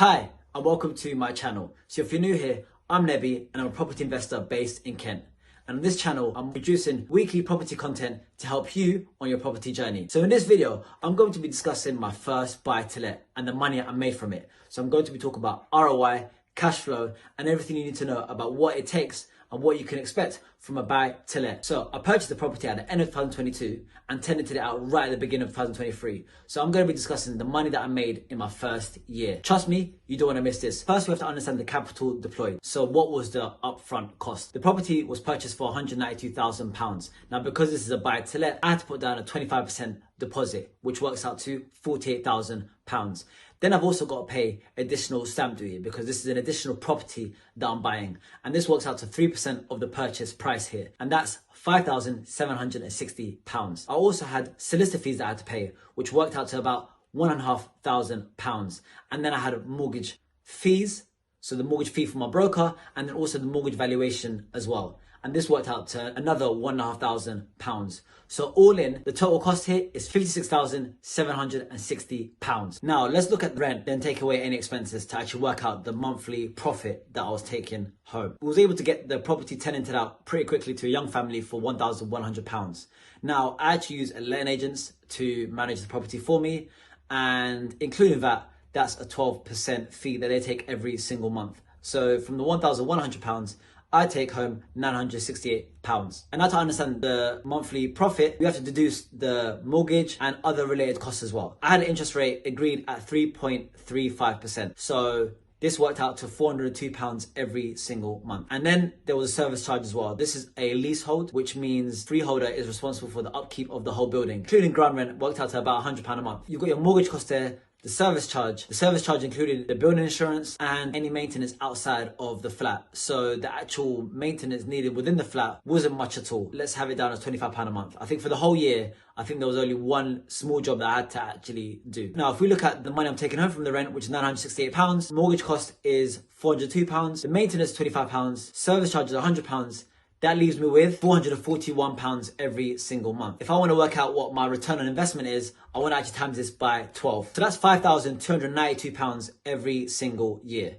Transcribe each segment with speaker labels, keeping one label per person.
Speaker 1: Hi, and welcome to my channel. So if you're new here, I'm Nebi and I'm a property investor based in Kent. And on this channel, I'm producing weekly property content to help you on your property journey. So in this video, I'm going to be discussing my first buy to let and the money I made from it. So I'm going to be talking about ROI, cash flow, and everything you need to know about what it takes and what you can expect from a buy to let. So I purchased the property at the end of 2022 and tenanted it out right at the beginning of 2023. So I'm going to be discussing the money that I made in my first year. Trust me, you don't want to miss this. First, we have to understand the capital deployed. So what was the upfront cost? The property was purchased for £192,000. Now, because this is a buy to let, I had to put down a 25% deposit, which works out to £48,000. Then I've also got to pay additional stamp duty because this is an additional property that I'm buying. And this works out to 3% of the purchase price here. And that's £5,760. I also had solicitor fees that I had to pay, which worked out to about £1,500. And then I had mortgage fees. So the mortgage fee from my broker and then also the mortgage valuation as well. And this worked out to another £1,500. So all in, the total cost here is £56,760. Now let's look at the rent, then take away any expenses to actually work out the monthly profit that I was taking home. I was able to get the property tenanted out pretty quickly to a young family for £1,100. Now I actually use letting agents to manage the property for me, and including that, that's a 12% fee that they take every single month. So from the £1,100, I take home £968. And now to understand the monthly profit, we have to deduce the mortgage and other related costs as well. I had an interest rate agreed at 3.35%. So this worked out to £402 every single month. And then there was a service charge as well. This is a leasehold, which means freeholder is responsible for the upkeep of the whole building. Including ground rent, worked out to about £100 a month. You've got your mortgage cost there, the service charge. The service charge included the building insurance and any maintenance outside of the flat. So the actual maintenance needed within the flat wasn't much at all. Let's have it down as £25 a month. I think for the whole year, I think there was only one small job that I had to actually do. Now, if we look at the money I'm taking home from the rent, which is £968, mortgage cost is £402, the maintenance £25, service charge is £100, that leaves me with £441 every single month. If I want to work out what my return on investment is, I want to actually times this by 12. So that's £5,292 every single year.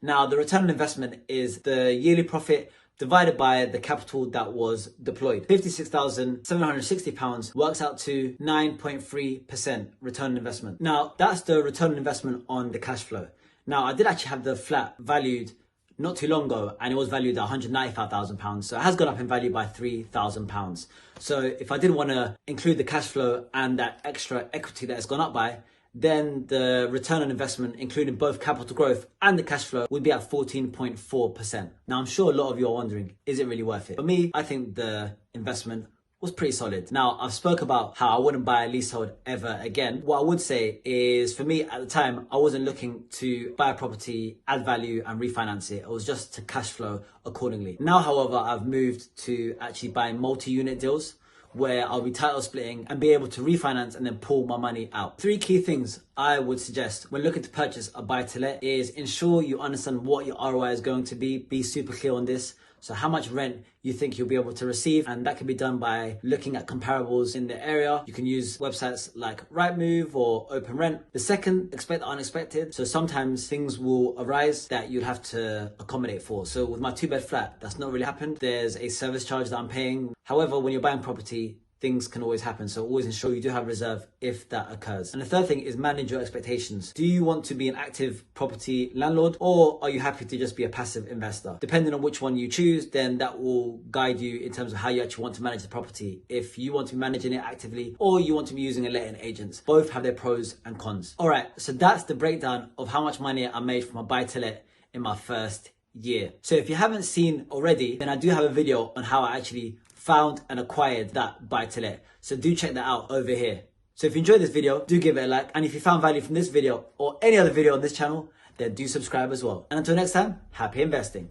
Speaker 1: Now, the return on investment is the yearly profit divided by the capital that was deployed. £56,760 works out to 9.3% return on investment. Now, that's the return on investment on the cash flow. Now, I did actually have the flat valued not too long ago, and it was valued at £195,000. So it has gone up in value by £3,000. So if I did want to include the cash flow and that extra equity that it's gone up by, then the return on investment, including both capital growth and the cash flow, would be at 14.4%. Now, I'm sure a lot of you are wondering, is it really worth it? For me, I think the investment was pretty solid. Now, I've spoke about how I wouldn't buy a leasehold ever again. What I would say is, for me at the time, I wasn't looking to buy a property, add value and refinance it. It was just to cash flow accordingly. Now, however, I've moved to actually buying multi-unit deals where I'll be title splitting and be able to refinance and then pull my money out. 3 key things I would suggest when looking to purchase a buy to let is ensure you understand what your ROI is going to be super clear on this. So how much rent you think you'll be able to receive, and that can be done by looking at comparables in the area. You can use websites like Rightmove or Open Rent. The second, expect the unexpected. So sometimes things will arise that you'd have to accommodate for. So with my 2-bed flat, that's not really happened. There's a service charge that I'm paying. However, when you're buying property, things can always happen. So always ensure you do have reserve if that occurs. And the third thing is manage your expectations. Do you want to be an active property landlord, or are you happy to just be a passive investor? Depending on which one you choose, then that will guide you in terms of how you actually want to manage the property. If you want to be managing it actively or you want to be using a letting agent, both have their pros and cons. All right, so that's the breakdown of how much money I made from a buy to let in my first year. So if you haven't seen already, then I do have a video on how I actually found and acquired that buy to let. So do check that out over here. So if you enjoyed this video, do give it a like. And if you found value from this video or any other video on this channel, then do subscribe as well. And until next time, happy investing.